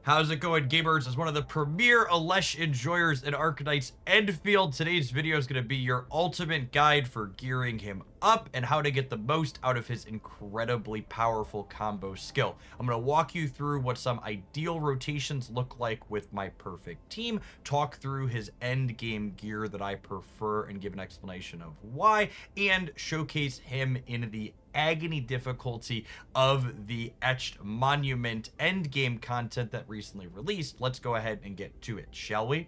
How's it going, gamers? As one of the premier Alesh enjoyers in Arknights Endfield, today's video is going to be your ultimate guide for gearing him up and how to get the most out of his incredibly powerful combo skill. I'm going to walk you through what some ideal rotations look like with my perfect team, talk through his end game gear that I prefer and give an explanation of why, and showcase him in the Agony difficulty of the Etched Monument endgame content that recently released. Let's go ahead and get to it, shall we?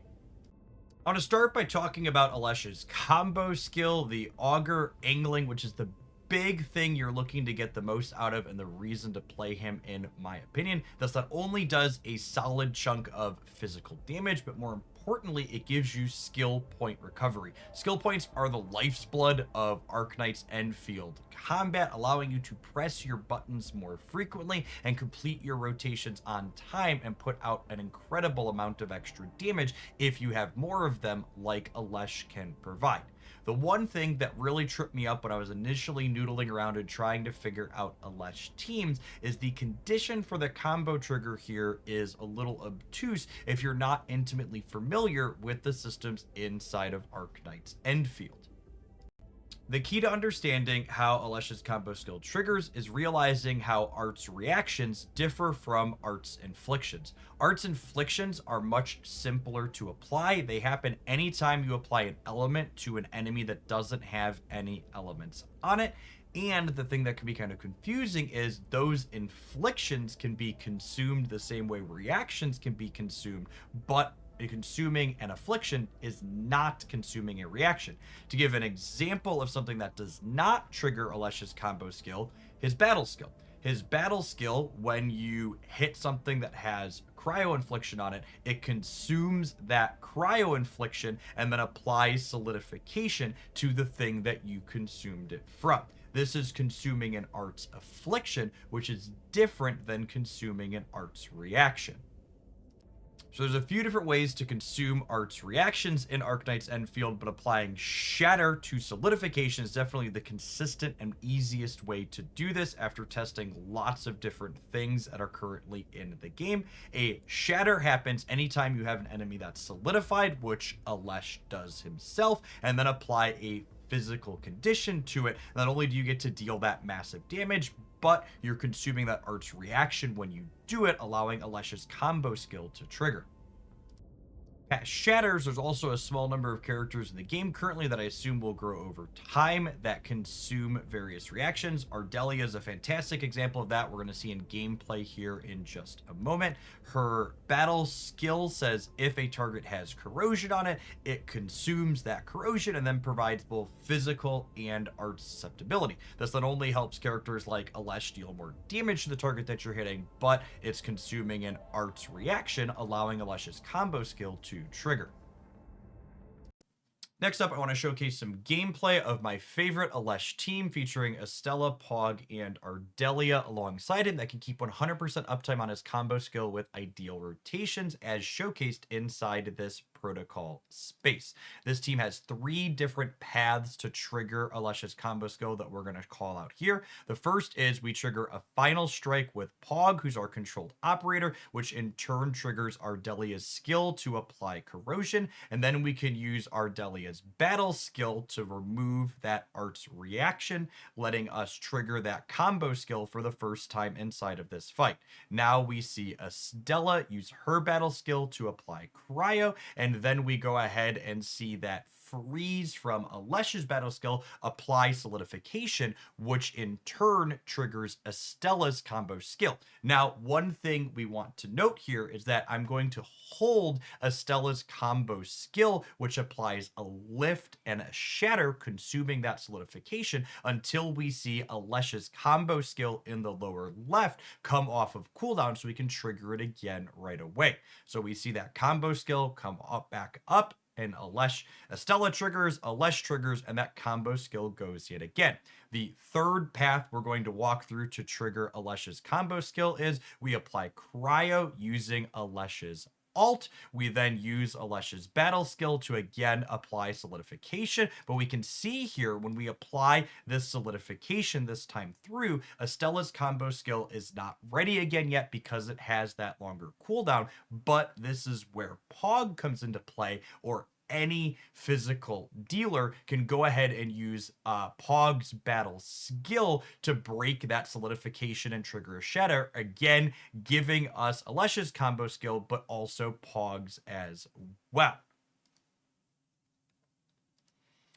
I want to start by talking about Alesh's combo skill, the Augur Angling, which is the big thing you're looking to get the most out of and the reason to play him, in my opinion. This not only does a solid chunk of physical damage, but more importantly, it gives you skill point recovery. Skill points are the life's blood of Arknights Endfield combat, allowing you to press your buttons more frequently and complete your rotations on time and put out an incredible amount of extra damage if you have more of them, like Alesh can provide. The one thing that really tripped me up when I was initially noodling around and trying to figure out Alesh teams is the condition for the combo trigger here is a little obtuse if you're not intimately familiar with the systems inside of Arknights Endfield. The key to understanding how Alesh's combo skill triggers is realizing how Art's reactions differ from Art's inflictions. Art's inflictions are much simpler to apply. They happen anytime you apply an element to an enemy that doesn't have any elements on it. And the thing that can be kind of confusing is those inflictions can be consumed the same way reactions can be consumed, but consuming an affliction is not consuming a reaction. To give an example of something that does not trigger Alesh's combo skill, his battle skill. His battle skill, when you hit something that has cryo infliction on it, it consumes that cryo infliction and then applies solidification to the thing that you consumed it from. This is consuming an Art's affliction, which is different than consuming an Art's reaction. So there's a few different ways to consume Art's reactions in Arknights Endfield, but applying Shatter to solidification is definitely the consistent and easiest way to do this after testing lots of different things that are currently in the game. A Shatter happens anytime you have an enemy that's solidified, which Alesh does himself, and then apply a physical condition to it. Not only do you get to deal that massive damage, but you're consuming that Art's reaction when you do it, allowing Alesh's combo skill to trigger. Past shatters, there's also a small number of characters in the game currently that I assume will grow over time that consume various reactions. Ardelia is a fantastic example of that. We're going to see in gameplay here in just a moment. Her battle skill says if a target has corrosion on it, it consumes that corrosion and then provides both physical and Art susceptibility. This not only helps characters like Alesh deal more damage to the target that you're hitting, but it's consuming an Art's reaction, allowing Alesh's combo skill to trigger. Next up, I want to showcase some gameplay of my favorite Alesh team featuring Estella, Pog, and Ardelia alongside him that can keep 100% uptime on his combo skill with ideal rotations as showcased inside this protocol space. This team has 3 different paths to trigger Alesh's combo skill that we're going to call out here. The first is we trigger a final strike with Pog, who's our controlled operator, which in turn triggers Ardelia's skill to apply corrosion, and then we can use Ardelia's battle skill to remove that Art's reaction, letting us trigger that combo skill for the first time inside of this fight. Now we see Estella use her battle skill to apply cryo, and then we go ahead and see that freeze from Alesh's battle skill apply solidification, which in turn triggers Estella's combo skill. Now, one thing we want to note here is that I'm going to hold Estella's combo skill, which applies a lift and a shatter, consuming that solidification until we see Alesh's combo skill in the lower left come off of cooldown so we can trigger it again right away. So we see that combo skill come up, back up, and Estella triggers, Alesh triggers, and that combo skill goes yet again. The third path we're going to walk through to trigger Alesh's combo skill is we apply cryo using Alesh's alt. We then use Alesh's battle skill to again apply solidification, but we can see here when we apply this solidification this time through, Estella's combo skill is not ready again yet because it has that longer cooldown, but this is where Pog comes into play, or any physical dealer can go ahead and use Pog's battle skill to break that solidification and trigger a shatter, again giving us Alesh's combo skill but also Pog's as well.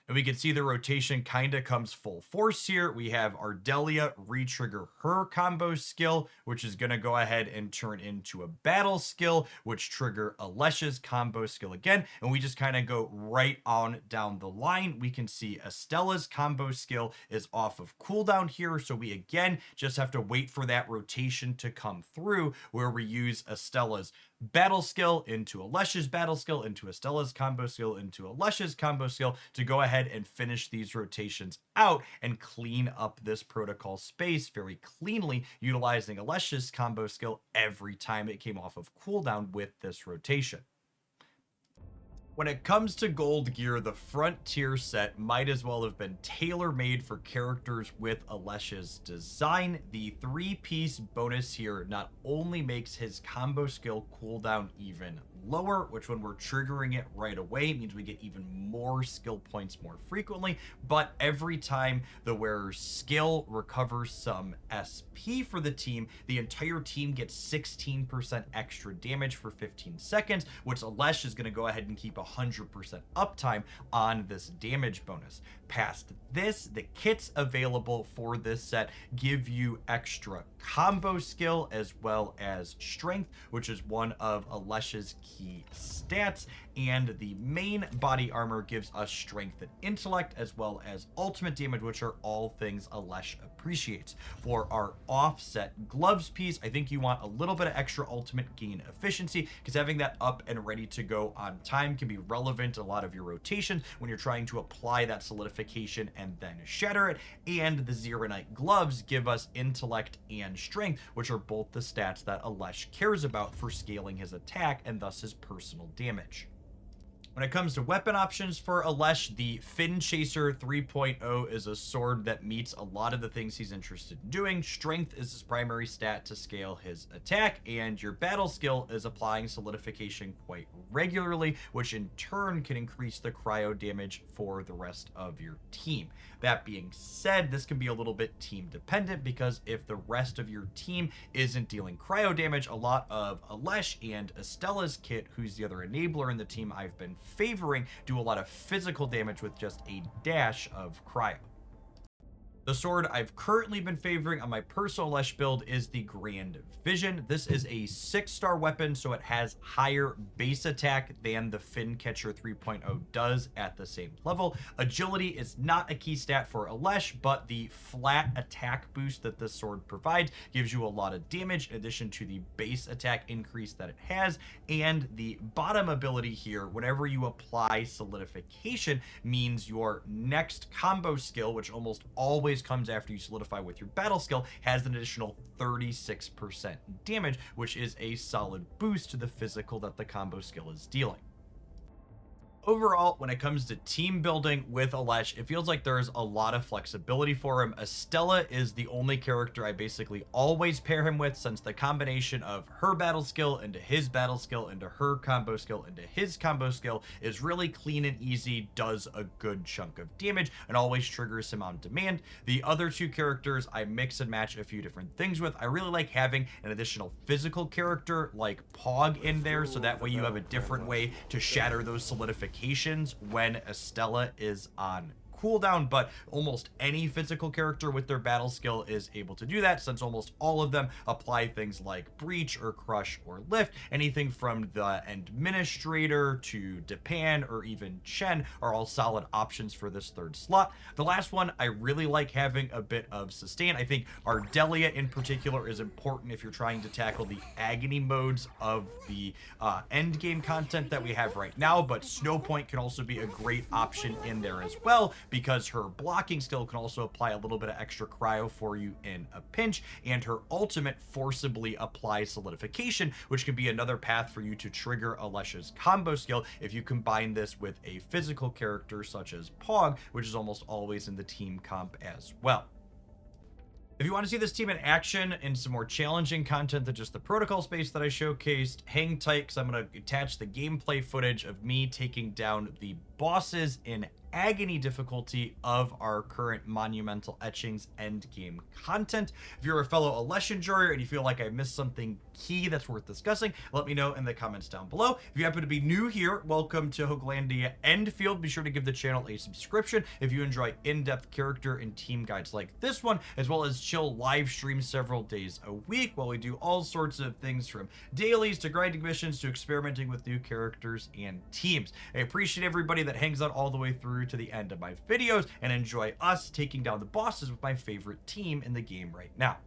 And we can see the rotation kind of comes full force here. We have Ardelia re-trigger her combo skill, which is going to go ahead and turn into a battle skill, which trigger Alesh's combo skill again. And we just kind of go right on down the line. We can see Estella's combo skill is off of cooldown here. So we again just have to wait for that rotation to come through where we use Estella's battle skill into Alesh's battle skill into Estella's combo skill into Alesh's combo skill to go ahead and finish these rotations out and clean up this protocol space very cleanly, utilizing Alesh's combo skill every time it came off of cooldown with this rotation. When it comes to gold gear, the Frontier set might as well have been tailor-made for characters with Alesh's design. The 3-piece bonus here not only makes his combo skill cooldown even lower, which when we're triggering it right away means we get even more skill points more frequently, but every time the wearer's skill recovers some SP for the team, the entire team gets 16% extra damage for 15 seconds, which Alesh is going to go ahead and keep 100% uptime on this damage bonus. Past this, the kits available for this set give you extra combo skill as well as strength, which is one of Alesh's key stats, and the main body armor gives us strength and intellect as well as ultimate damage, which are all things Alesh appreciates. For our offset gloves piece, I think you want a little bit of extra ultimate gain efficiency, because having that up and ready to go on time can be relevant in a lot of your rotations when you're trying to apply that solidification and then shatter it. And the Zeronite gloves give us intellect and strength, which are both the stats that Alesh cares about for scaling his attack and thus his personal damage. When it comes to weapon options for Alesh, the Fin Chaser 3.0 is a sword that meets a lot of the things he's interested in doing. Strength is his primary stat to scale his attack, and your battle skill is applying solidification quite regularly, which in turn can increase the cryo damage for the rest of your team. That being said, this can be a little bit team dependent, because if the rest of your team isn't dealing cryo damage, a lot of Alesh and Estella's kit, who's the other enabler in the team I've been favoring, do a lot of physical damage with just a dash of cryo. The sword I've currently been favoring on my personal Alesh build is the Grand Vision. This is a 6-star weapon, so it has higher base attack than the Fin Catcher 3.0 does at the same level. Agility is not a key stat for Alesh, but the flat attack boost that this sword provides gives you a lot of damage in addition to the base attack increase that it has. And the bottom ability here, whenever you apply solidification, means your next combo skill, which almost always comes after you solidify with your battle skill, has an additional 36% damage, which is a solid boost to the physical that the combo skill is dealing. Overall, when it comes to team building with Alesh, it feels like there's a lot of flexibility for him. Estella is the only character I basically always pair him with, since the combination of her battle skill into his battle skill into her combo skill into his combo skill is really clean and easy, does a good chunk of damage, and always triggers him on demand. The other two characters I mix and match a few different things with. I really like having an additional physical character like Pog in there, so that way you have a different way to shatter those solidifications when Estella is on cooldown, but almost any physical character with their battle skill is able to do that, since almost all of them apply things like breach or crush or lift. Anything from the administrator to Depan or even Chen are all solid options for this third slot. The last one, I really like having a bit of sustain. I think Ardelia in particular is important if you're trying to tackle the agony modes of the end game content that we have right now, but Snowpoint can also be a great option in there as well, because her blocking skill can also apply a little bit of extra cryo for you in a pinch, and her ultimate forcibly applies solidification, which can be another path for you to trigger Alesh's combo skill if you combine this with a physical character such as Pog, which is almost always in the team comp as well. If you want to see this team in action in some more challenging content than just the protocol space that I showcased, hang tight because I'm going to attach the gameplay footage of me taking down the bosses in Agony difficulty of our current Monumental Etchings end game content. If you're a fellow Alesh enjoyer and you feel like I missed something key that's worth discussing, let me know in the comments down below. If you happen to be new here, welcome to Hooglandia Endfield. Be sure to give the channel a subscription if you enjoy in-depth character and team guides like this one, as well as chill live streams several days a week while we do all sorts of things from dailies to grinding missions to experimenting with new characters and teams. I appreciate everybody that hangs out all the way through to the end of my videos and enjoy us taking down the bosses with my favorite team in the game right now.